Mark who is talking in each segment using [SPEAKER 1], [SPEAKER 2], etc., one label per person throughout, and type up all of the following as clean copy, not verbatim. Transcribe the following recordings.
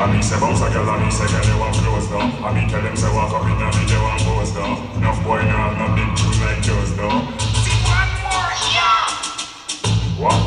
[SPEAKER 1] And me say bounce a girl and me say girl you want close down. And me tell them say walk up in a me they want post down. Enough boy now have no big shoes like yours though. See what for ya? Walk,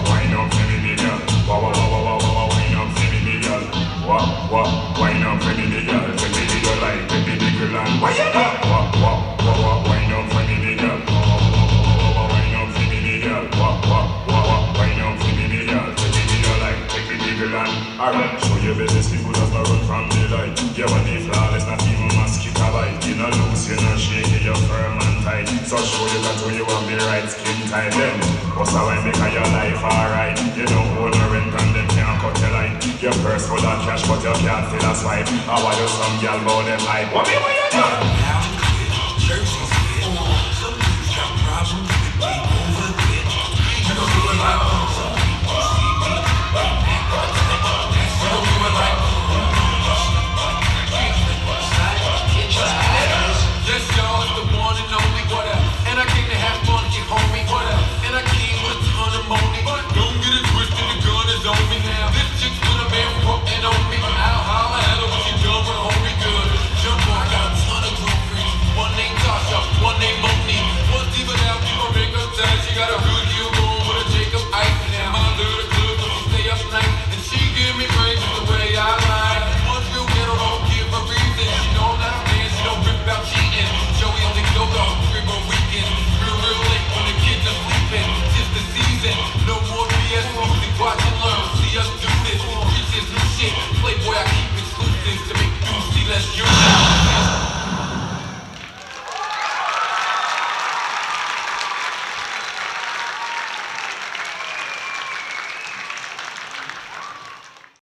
[SPEAKER 1] wind up for me big girl. Wah, wind up for me big girl. Walk, wind up for me big girl. Take me big girl like, take me big girl and why you walk, wind up for me big girl. Wind up for me big girl. Walk, wind up for me big girl. Take me big girl like, take me big girl and alright. Show your business people just not run from the light. Your body flawless, not even mosquito bite. You not loose, you not shake, you're firm and tight. So show you that you want the right skin type. Then what's how I make your life alright? You don't own a rent and them can't cut your light. Your purse full of cash but you can't fill a swipe. How are you some girl about them hype? What me what you do?